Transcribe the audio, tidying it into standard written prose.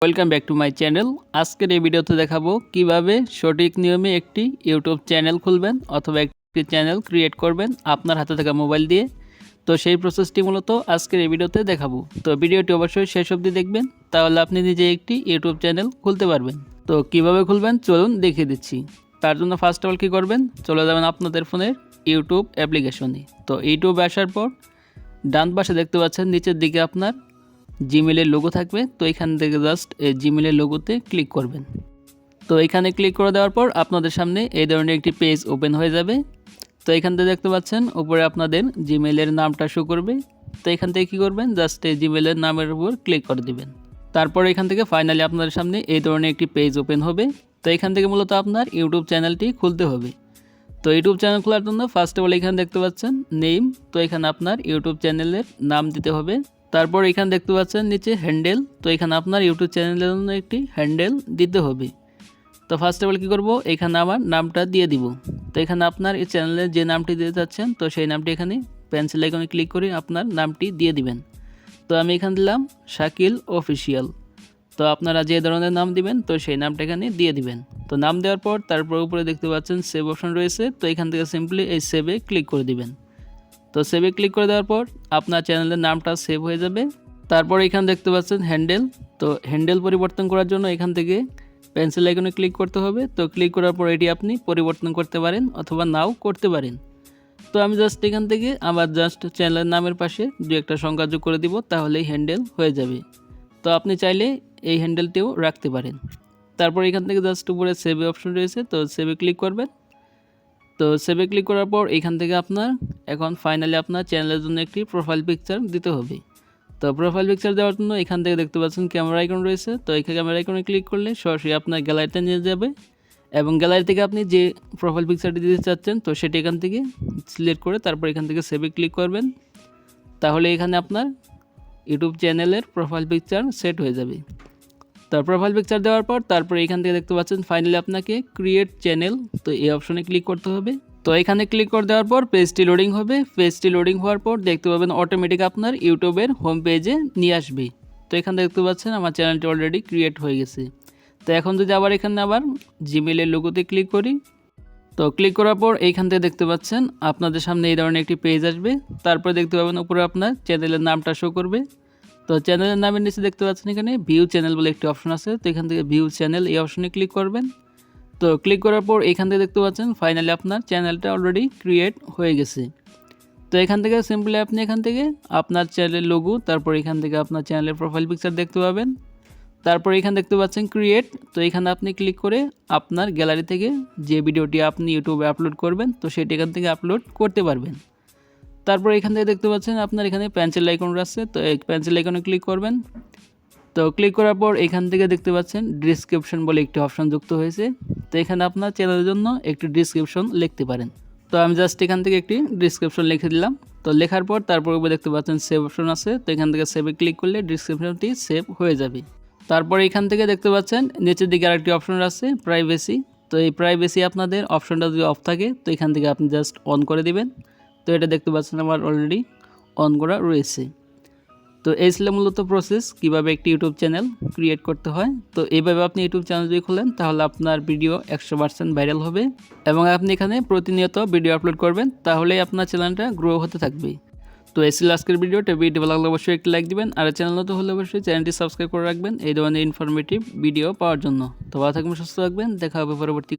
Welcome back to my channel. আজকের এই ভিডিওতে দেখাবো কিভাবে সঠিক নিয়মে একটি ইউটিউব চ্যানেল খুলবেন অথবা একটি চ্যানেল ক্রিয়েট করবেন আপনার হাতে থাকা মোবাইল দিয়ে। তো সেই প্রসেসটি মূলত আজকের এই ভিডিওতে দেখাবো। তো ভিডিওটি অবশ্যই শেষ অবধি দেখবেন, তাহলে আপনি নিজে একটি ইউটিউব চ্যানেল খুলতে পারবেন। তো কিভাবে খুলবেন চলুন দেখিয়ে দিচ্ছি। তার জন্য ফার্স্ট অফ অল কী করবেন, চলে যাবেন আপনাদের ফোনের ইউটিউব অ্যাপ্লিকেশনে। তো ইউটিউবে আসার পর ডান পাশে দেখতে পাচ্ছেন নিচের দিকে আপনার জিমেলের লোগো থাকবে। তো এখান থেকে জাস্ট এই জিমেলের লোগোতে ক্লিক করবেন। তো এখানে ক্লিক করে দেওয়ার পর আপনাদের সামনে এই ধরনের একটি পেজ ওপেন হয়ে যাবে। তো এখান থেকে দেখতে পাচ্ছেন উপরে আপনাদের জিমেলের নামটা শো করবে। তো এখান থেকে কী করবেন, জাস্ট এই জিমেলের নামের উপর ক্লিক করে দিবেন। তারপর এখান থেকে ফাইনালি আপনাদের সামনে এই ধরনের একটি পেজ ওপেন হবে। তো এখান থেকে মূলত আপনার ইউটিউব চ্যানেলটি খুলতে হবে। তো ইউটিউব চ্যানেল খোলার জন্য ফার্স্ট অফ অল এখানে দেখতে পাচ্ছেন নেম। তো এখানে আপনার ইউটিউব চ্যানেলের নাম দিতে হবে। তারপর এখানে দেখতে পাচ্ছেন নিচে হ্যান্ডেল। তো এখানে আপনার ইউটিউব চ্যানেলের জন্য একটি হ্যান্ডেল দিতে হবে। তো ফার্স্ট অফ অল কী করবো, এখানে আমার নামটা দিয়ে দিব। তো এখানে আপনার এই চ্যানেলের যে নামটি দিতে চাচ্ছেন, তো সেই নামটি এখানে পেন্সিল আইকনে ক্লিক করে আপনার নামটি দিয়ে দিবেন। তো আমি এখানে দিলাম শাকিল অফিসিয়াল। তো আপনারা যে ধরনের নাম দিবেন, তো সেই নামটা এখানে দিয়ে দিবেন। তো নাম দেওয়ার পর তারপর উপরে দেখতে পাচ্ছেন সেভ অপশন রয়েছে। তো এখান থেকে সিম্পলি এই সেভে ক্লিক করে দিবেন। তো সেভে ক্লিক করে দেওয়ার পর আপনার চ্যানেলের নামটা সেভ হয়ে যাবে। তারপর এখানে দেখতে পাচ্ছেন হ্যান্ডেল। তো হ্যান্ডেল পরিবর্তন করার জন্য এখান থেকে পেন্সিল আইকনে ক্লিক করতে হবে। তো ক্লিক করার পর এটি আপনি পরিবর্তন করতে পারেন অথবা নাও করতে পারেন। তো আমি জাস্ট এখান থেকে আমার জাস্ট চ্যানেলের নামের পাশে দু একটা সংখ্যা যোগ করে দিব, তাহলেই হ্যান্ডেল হয়ে যাবে। তো আপনি চাইলে এই হ্যান্ডেলটিও রাখতে পারেন। তারপর এখান থেকে জাস্ট উপরে সেভে অপশন রয়েছে, তো সেভে ক্লিক করবেন। তো সেভে ক্লিক করার পর এখান থেকে আপনার এখন ফাইনালি আপনার চ্যানেলের জন্য একটি প্রোফাইল পিকচার দিতে হবে। তো প্রোফাইল পিকচার দেওয়ার জন্য এখান থেকে দেখতে পাচ্ছেন ক্যামেরা আইকন রয়েছে। তো এই ক্যামেরা আইকনে ক্লিক করলে সরাসরি আপনার গ্যালারিতে নিয়ে যাবে এবং গ্যালারি থেকে আপনি যে প্রোফাইল পিকচারটি দিতে চাচ্ছেন, তো সেটি এখান থেকে সিলেক্ট করে তারপর এখান থেকে সেভে ক্লিক করবেন। তাহলে এখানে আপনার ইউটিউব চ্যানেলের প্রোফাইল পিকচার সেট হয়ে যাবে। তো প্রোফাইল পিকচার দেওয়ার পর তারপর এখান থেকে দেখতে পাচ্ছেন ফাইনালি আপনাকে ক্রিয়েট চ্যানেল, তো এই অপশনে ক্লিক করতে হবে। তো এখানে ক্লিক করে দেওয়ার পর পেজটি লোডিং হবে। পেজটি লোডিং হওয়ার পর দেখতে পাবেন অটোমেটিক আপনার ইউটিউবের হোম পেজে নিয়ে আসবে। তো এখানে দেখতে পাচ্ছেন আমার চ্যানেলটি অলরেডি ক্রিয়েট হয়ে গেছে। তো এখন যদি আবার এখানে আবার জিমেলের লোগোতে ক্লিক করি, তো ক্লিক করার পর এইখান থেকে দেখতে পাচ্ছেন আপনাদের সামনে এই ধরনের একটি পেজ আসবে। তারপরে দেখতে পাবেন উপরে আপনার চ্যানেলের নামটা শো করবে। তো চ্যানেলের নামের নিচে দেখতে পাচ্ছেন এখানে ভিউ চ্যানেল বলে একটি অপশন আছে। তো এখান থেকে ভিউ চ্যানেল এই অপশনে ক্লিক করবেন। তো ক্লিক করার পর এখান থেকে দেখতে পাচ্ছেন ফাইনালি আপনার চ্যানেলটা অলরেডি ক্রিয়েট হয়ে গেছে। তো এখান থেকে সিম্পলি আপনি এখান থেকে আপনার চ্যানেলের লোগো, তারপর এখান থেকে আপনার চ্যানেলের প্রোফাইল পিকচার দেখতে পাবেন। তারপর এখানে দেখতে পাচ্ছেন ক্রিয়েট। তো এখানে আপনি ক্লিক করে আপনার গ্যালারি থেকে যে ভিডিওটি আপনি ইউটিউবে আপলোড করবেন, তো সেটি এখান থেকে আপলোড করতে পারবেন। তারপর এখান থেকে দেখতে পাচ্ছেন আপনার এখানে পেন্সিল আইকন আছে। তো এই পেন্সিল আইকনে ক্লিক করবেন। তো ক্লিক করার পর এখান থেকে দেখতে পাচ্ছেন ডিসক্রিপশন বলে একটি অপশন যুক্ত হয়েছে। তো এখানে আপনার চ্যানেলের জন্য একটি ডিসক্রিপশন লিখতে পারেন। তো আমি জাস্ট এখান থেকে একটি ডিসক্রিপশন লিখে দিলাম। তো লেখার পর তারপর দেখতে পাচ্ছেন সেভ অপশন আছে। তো এখান থেকে সেভে ক্লিক করলে ডিসক্রিপশনটি সেভ হয়ে যাবে। তারপর এখান থেকে দেখতে পাচ্ছেন নিচের দিকে আরেকটি অপশন আছে প্রাইভেসি। তো এই প্রাইভেসি আপনাদের অপশনটা যদি অফ থাকে, তো এখান থেকে আপনি জাস্ট অন করে দিবেন। তো এটা দেখতে পাচ্ছেন আমার অলরেডি অন করা রয়েছে। তো এই ছিল মূলত প্রসেস কীভাবে একটি ইউটিউব চ্যানেল ক্রিয়েট করতে হয়। তো এইভাবে আপনি ইউটিউব চ্যানেল যদি খোলেন, তাহলে আপনার ভিডিও 100% ভাইরাল হবে এবং আপনি এখানে প্রতিনিয়ত ভিডিও আপলোড করবেন, তাহলেই আপনার চ্যানেলটা গ্রো হতে থাকবে। তো এই ছিল আজকের ভিডিওটা। ভিডিও ভালো লাগলে অবশ্যই একটি লাইক দিবেন, আর চ্যানেল নতুন হলে অবশ্যই চ্যানেলটি সাবস্ক্রাইব করে রাখবেন এই ধরনের ইনফরমেটিভ ভিডিও পাওয়ার জন্য। তো ভালো থাকবেন, সুস্থ থাকবেন, দেখা হবে পরবর্তী